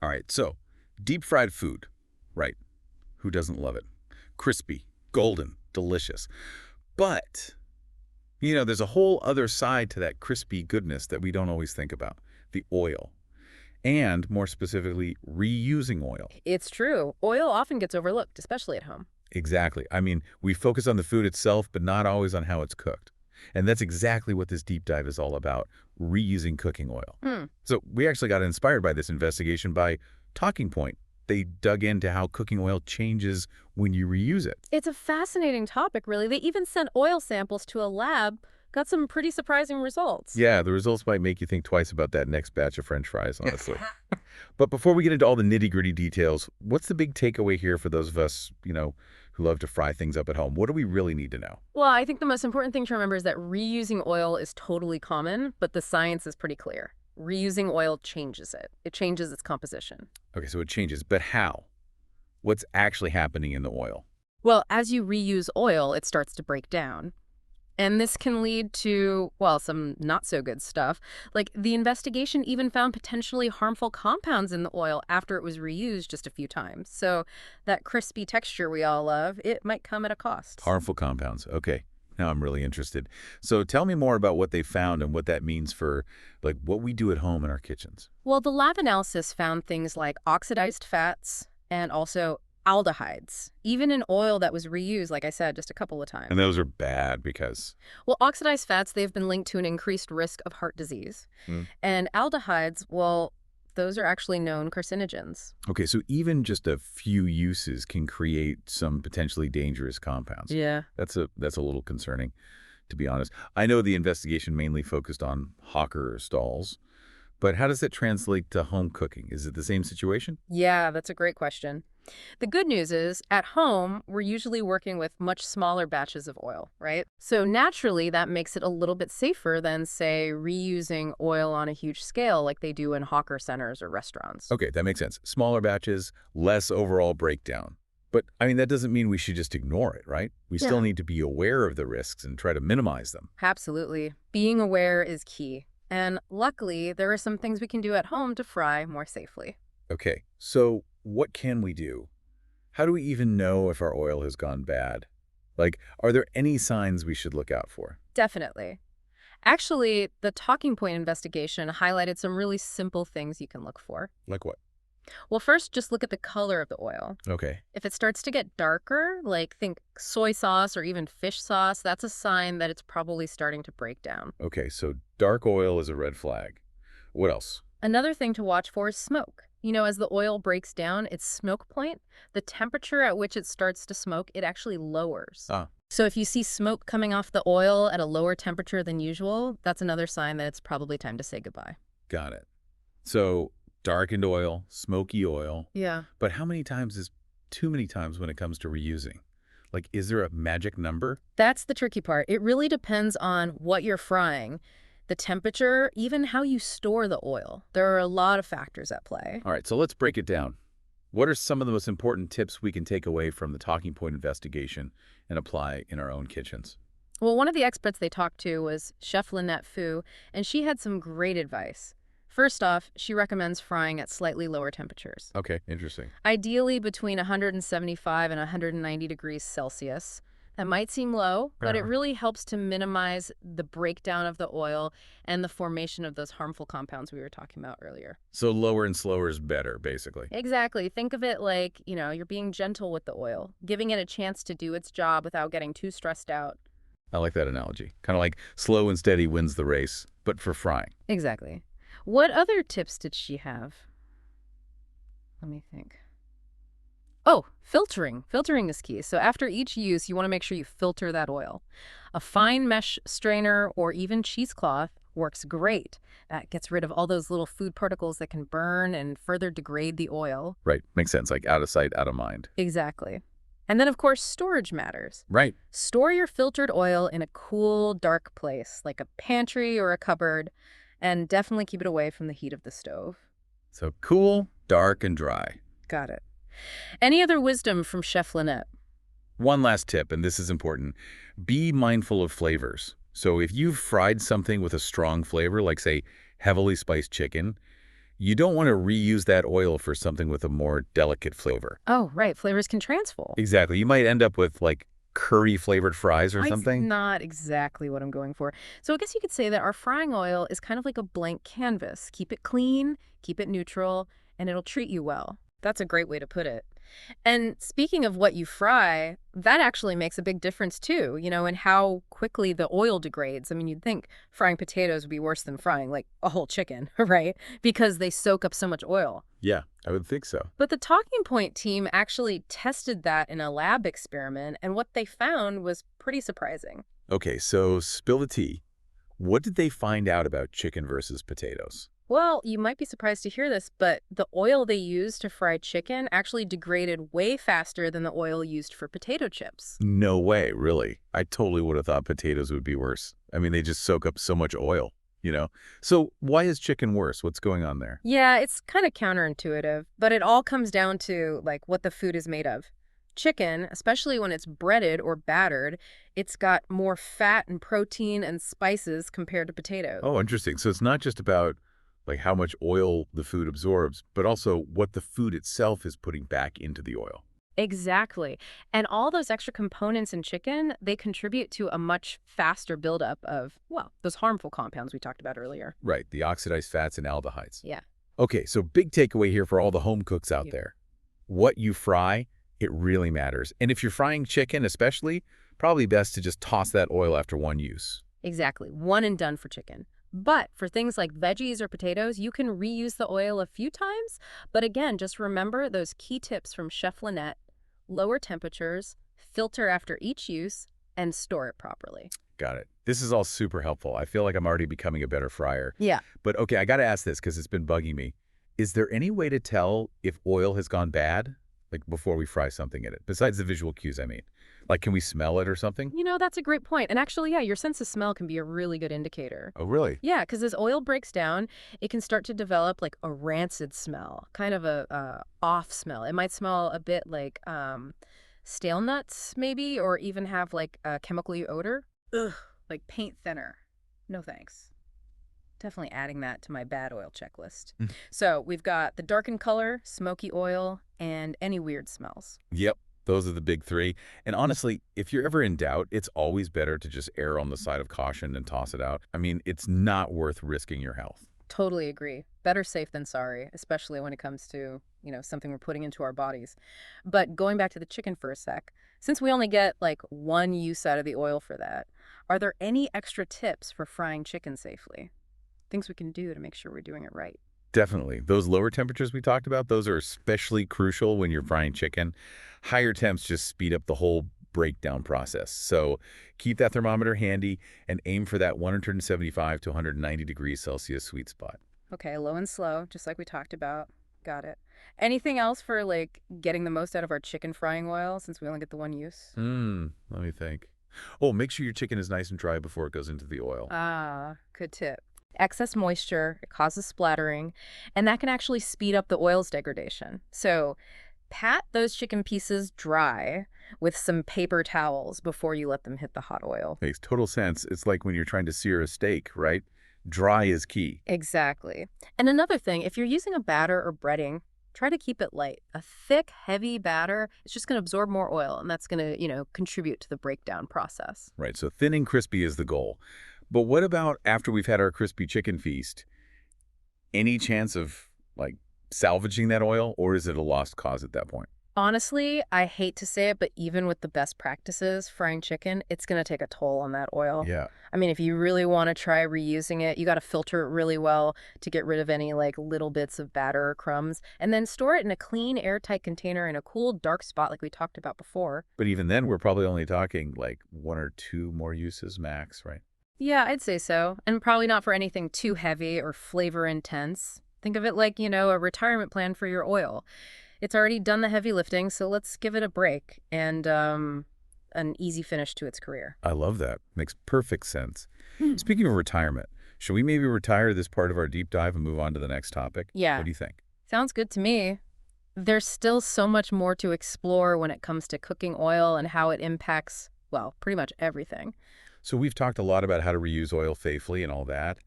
All right, so deep fried food, right? Who doesn't love it? Crispy, golden, delicious. But, there's a whole other side to that crispy goodness that we don't always think about, the oil. And more specifically, reusing oil. It's true. Oil often gets overlooked, especially at home. Exactly. I mean, we focus on the food itself, but not always on how it's cooked. And that's exactly what this deep dive is all about, reusing cooking oil. Hmm. So we actually got inspired by this investigation by Talking Point. They dug into how cooking oil changes when you reuse it. It's a fascinating topic, really. They even sent oil samples to a lab, got some pretty surprising results. Yeah, the results might make you think twice about that next batch of French fries, honestly. But before we get into all the nitty-gritty details, what's the big takeaway here for those of us, who love to fry things up at home? What do we really need to know? Well, I think the most important thing to remember is that reusing oil is totally common, but the science is pretty clear. Reusing oil changes it. It changes its composition. Okay, so it changes, but how? What's actually happening in the oil? Well, as you reuse oil, it starts to break down. And this can lead to, well, some not so good stuff. Like the investigation even found potentially harmful compounds in the oil after it was reused just a few times. So that crispy texture we all love, it might come at a cost. Harmful compounds. Okay, now I'm really interested. So tell me more about what they found and what that means for, like, what we do at home in our kitchens. Well, the lab analysis found things like oxidized fats and also aldehydes, even in oil that was reused, like I said, just a couple of times. And those are bad because... Well, oxidized fats, they've been linked to an increased risk of heart disease. Hmm. And aldehydes, well, those are actually known carcinogens. Okay, so even just a few uses can create some potentially dangerous compounds. Yeah. That's a little concerning, to be honest. I know the investigation mainly focused on hawker stalls, but how does that translate to home cooking? Is it the same situation? Yeah, that's a great question. The good news is, at home, we're usually working with much smaller batches of oil, right? So naturally, that makes it a little bit safer than, say, reusing oil on a huge scale like they do in hawker centers or restaurants. Okay, that makes sense. Smaller batches, less overall breakdown. But, I mean, that doesn't mean we should just ignore it, right? We still Yeah. need to be aware of the risks and try to minimize them. Absolutely. Being aware is key. And luckily, there are some things we can do at home to fry more safely. Okay, so what can we do? How do we even know if our oil has gone bad? Like, are there any signs we should look out for? Definitely. Actually, the Talking Point investigation highlighted some really simple things you can look for. Like what? Well, first, just look at the color of the oil. Okay. If it starts to get darker, like think soy sauce or even fish sauce, that's a sign that it's probably starting to break down. Okay, so dark oil is a red flag. What else? Another thing to watch for is smoke. As the oil breaks down, its smoke point, the temperature at which it starts to smoke, it actually lowers. Ah, So if you see smoke coming off the oil at a lower temperature than usual, that's another sign that it's probably time to say goodbye. got it. So darkened oil, smoky oil. Yeah. But how many times is too many times when it comes to reusing? Like, is there a magic number? That's the tricky part. It really depends on what you're frying, the temperature, even how you store the oil. There are a lot of factors at play. All right, so let's break it down. What are some of the most important tips we can take away from the Talking Point investigation and apply in our own kitchens? Well, one of the experts they talked to was Chef Lynette Fu, and she had some great advice. First off, she recommends frying at slightly lower temperatures, Okay, interesting. ideally between 175 and 190 degrees Celsius. That might seem low, but it really helps to minimize the breakdown of the oil and the formation of those harmful compounds we were talking about earlier. So lower and slower is better, basically. Exactly. Think of it like, you're being gentle with the oil, giving it a chance to do its job without getting too stressed out. I like that analogy. Kind of like slow and steady wins the race, but for frying. Exactly. What other tips did she have? Let me think. Oh, filtering. Filtering is key. So after each use, you want to make sure you filter that oil. A fine mesh strainer or even cheesecloth works great. That gets rid of all those little food particles that can burn and further degrade the oil. Right, makes sense, like out of sight, out of mind. Exactly. And then, of course, storage matters. Right. Store your filtered oil in a cool, dark place, like a pantry or a cupboard, and definitely keep it away from the heat of the stove. So cool, dark, and dry. Got it. Any other wisdom from Chef Lynette? One last tip, and this is important. Be mindful of flavors. So if you've fried something with a strong flavor, like, say, heavily spiced chicken, You don't want to reuse that oil for something with a more delicate flavor. Oh, right. Flavors can transfer. Exactly. You might end up with, like, curry-flavored fries or It's something. not exactly what I'm going for. So I guess you could say that our frying oil is kind of like a blank canvas. Keep it clean, keep it neutral, and it'll treat you well. That's a great way to put it. And speaking of what you fry, that actually makes a big difference too, in how quickly the oil degrades. I mean, you'd think frying potatoes would be worse than frying like a whole chicken, right? Because they soak up so much oil. Yeah, I would think so. But the Talking Point team actually tested that in a lab experiment, and what they found was pretty surprising. Okay, so spill the tea. What did they find out about chicken versus potatoes? Well, you might be surprised to hear this, but the oil they used to fry chicken actually degraded way faster than the oil used for potato chips. No way, really. I totally would have thought potatoes would be worse. I mean, they just soak up so much oil. So why is chicken worse? What's going on there? Yeah, it's kind of counterintuitive, but it all comes down to like what the food is made of. Chicken, especially when it's breaded or battered, it's got more fat and protein and spices compared to potatoes. Oh, interesting. So it's not just about like how much oil the food absorbs, but also what the food itself is putting back into the oil. Exactly. And all those extra components in chicken, they contribute to a much faster buildup of, well, those harmful compounds we talked about earlier. Right, the oxidized fats and aldehydes. Yeah. Okay, so big takeaway here for all the home cooks out Yeah. there. What you fry, it really matters. And if you're frying chicken especially, probably best to just toss that oil after one use. Exactly. One and done for chicken. But for things like veggies or potatoes, you can reuse the oil a few times. But again, just remember those key tips from Chef Lynette: lower temperatures, filter after each use, and store it properly. Got it. This is all super helpful. I feel like I'm already becoming a better fryer. Yeah. But okay, I got to ask this because it's been bugging me. Is there any way to tell if oil has gone bad, like before we fry something in it? Besides the visual cues, I mean. Like, can we smell it or something? That's a great point. And actually, yeah, your sense of smell can be a really good indicator. Oh, really? Yeah, because as oil breaks down, it can start to develop like a rancid smell, kind of a off smell. It might smell a bit like stale nuts, maybe, or even have like a chemical odor. Ugh, like paint thinner. No thanks. Definitely adding that to my bad oil checklist. Mm. So we've got the darkened color, smoky oil, and any weird smells. Yep. Those are the big three. And honestly, if you're ever in doubt, it's always better to just err on the side of caution and toss it out. I mean, it's not worth risking your health. Totally agree. Better safe than sorry, especially when it comes to, something we're putting into our bodies. But going back to the chicken for a sec, since we only get like one use out of the oil for that, are there any extra tips for frying chicken safely? Things we can do to make sure we're doing it right. Definitely. Those lower temperatures we talked about, those are especially crucial when you're frying chicken. Higher temps just speed up the whole breakdown process. So keep that thermometer handy and aim for that 175 to 190 degrees Celsius sweet spot. Okay, low and slow, just like we talked about. Got it. Anything else for like getting the most out of our chicken frying oil since we only get the one use? Let me think. Oh, make sure your chicken is nice and dry before it goes into the oil. Ah, good tip. Excess moisture, it causes splattering, and that can actually speed up the oil's degradation. So pat those chicken pieces dry with some paper towels before you let them hit the hot oil. Makes total sense. It's like when you're trying to sear a steak, right? Dry is key. Exactly. And another thing, if you're using a batter or breading, try to keep it light. A thick, heavy batter, it's just going to absorb more oil, and that's going to, contribute to the breakdown process. Right, so thin and crispy is the goal. But what about after we've had our crispy chicken feast? Any chance of, like, salvaging that oil, or is it a lost cause at that point? Honestly, I hate to say it, but even with the best practices, frying chicken, it's going to take a toll on that oil. Yeah. I mean, if you really want to try reusing it, you got to filter it really well to get rid of any like little bits of batter or crumbs, and then store it in a clean, airtight container in a cool, dark spot like we talked about before. But even then, we're probably only talking, like, one or two more uses max, right? Yeah, I'd say so. And probably not for anything too heavy or flavor intense. Think of it like, a retirement plan for your oil. It's already done the heavy lifting, so let's give it a break and an easy finish to its career. I love that. Makes perfect sense. Speaking of retirement, should we maybe retire this part of our deep dive and move on to the next topic? Yeah. What do you think? Sounds good to me. There's still so much more to explore when it comes to cooking oil and how it impacts, well, pretty much everything. So we've talked a lot about how to reuse oil safely and all that.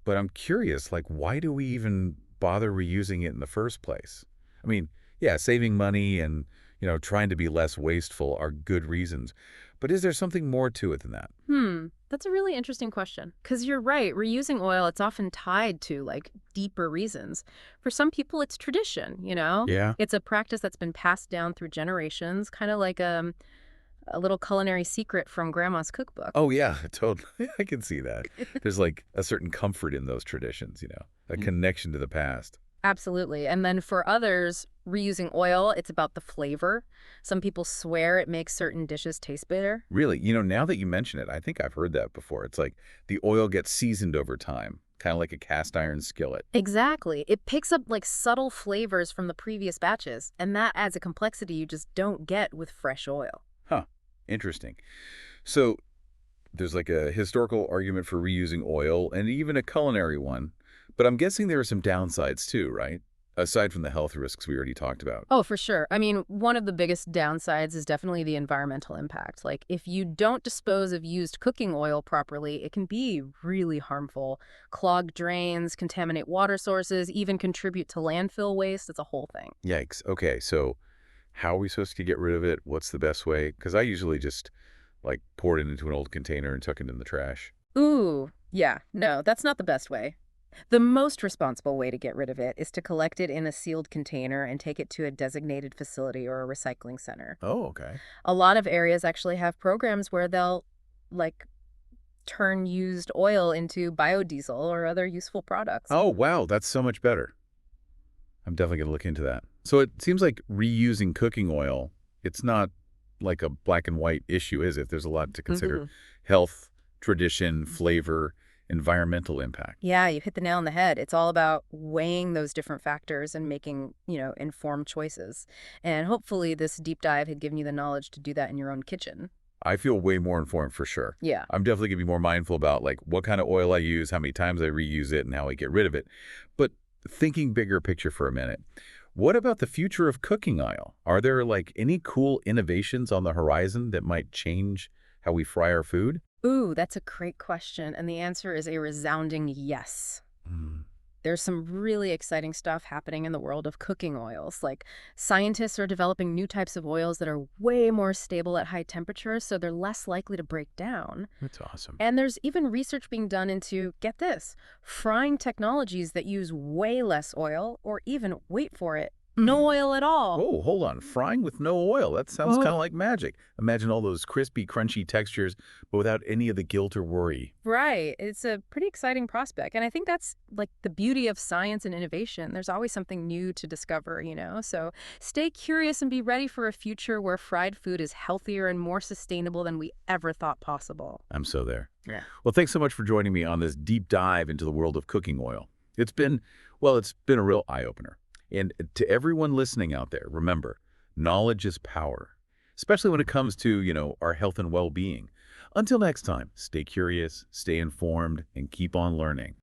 But I'm curious, like, why do we even bother reusing it in the first place? I mean, yeah, saving money and, trying to be less wasteful are good reasons. But is there something more to it than that? That's a really interesting question. Because you're right, reusing oil, it's often tied to like deeper reasons. For some people, it's tradition, you know? Yeah. It's a practice that's been passed down through generations, kind of like a little culinary secret from grandma's cookbook. Oh, yeah, totally. I can see that. There's like a certain comfort in those traditions, a connection to the past. Absolutely. And then for others, reusing oil, it's about the flavor. Some people swear it makes certain dishes taste better. Really, now that you mention it, I think I've heard that before. It's like the oil gets seasoned over time, kind of like a cast iron skillet. Exactly. It picks up like subtle flavors from the previous batches, and that adds a complexity you just don't get with fresh oil. Huh, interesting. So there's like a historical argument for reusing oil and even a culinary one, but I'm guessing there are some downsides too, right? Aside from the health risks we already talked about. Oh, for sure. I mean, one of the biggest downsides is definitely the environmental impact. Like, if you don't dispose of used cooking oil properly, it can be really harmful. Clog drains, contaminate water sources, even contribute to landfill waste. It's a whole thing. Yikes. Okay, so how are we supposed to get rid of it? What's the best way? Because I usually just like pour it into an old container and tuck it in the trash. Ooh, yeah, no, that's not the best way. The most responsible way to get rid of it is to collect it in a sealed container and take it to a designated facility or a recycling center. Oh, okay. A lot of areas actually have programs where they'll, like, turn used oil into biodiesel or other useful products. Oh, wow, that's so much better. I'm definitely going to look into that. So it seems like reusing cooking oil, it's not like a black and white issue, is it? There's a lot to consider. Mhm. Health, tradition, flavor, environmental impact. Yeah, you hit the nail on the head. It's all about weighing those different factors and making, informed choices. And hopefully this deep dive had given you the knowledge to do that in your own kitchen. I feel way more informed for sure. Yeah. I'm definitely going to be more mindful about like what kind of oil I use, how many times I reuse it, and how I get rid of it. But thinking bigger picture for a minute, what about the future of cooking oil? Are there like any cool innovations on the horizon that might change how we fry our food? Ooh, that's a great question. And the answer is a resounding yes. Hmm. There's some really exciting stuff happening in the world of cooking oils. Like, scientists are developing new types of oils that are way more stable at high temperatures, so they're less likely to break down. That's awesome. And there's even research being done into, get this, frying technologies that use way less oil, or even, wait for it, no oil at all. Oh, hold on. Frying with no oil. That sounds kind of like magic. Imagine all those crispy, crunchy textures, but without any of the guilt or worry. Right. It's a pretty exciting prospect. And I think that's like the beauty of science and innovation. There's always something new to discover, So stay curious and be ready for a future where fried food is healthier and more sustainable than we ever thought possible. I'm so there. Yeah. Well, thanks so much for joining me on this deep dive into the world of cooking oil. It's been a real eye-opener. And to everyone listening out there, remember, knowledge is power, especially when it comes to, our health and well-being. Until next time, stay curious, stay informed, and keep on learning.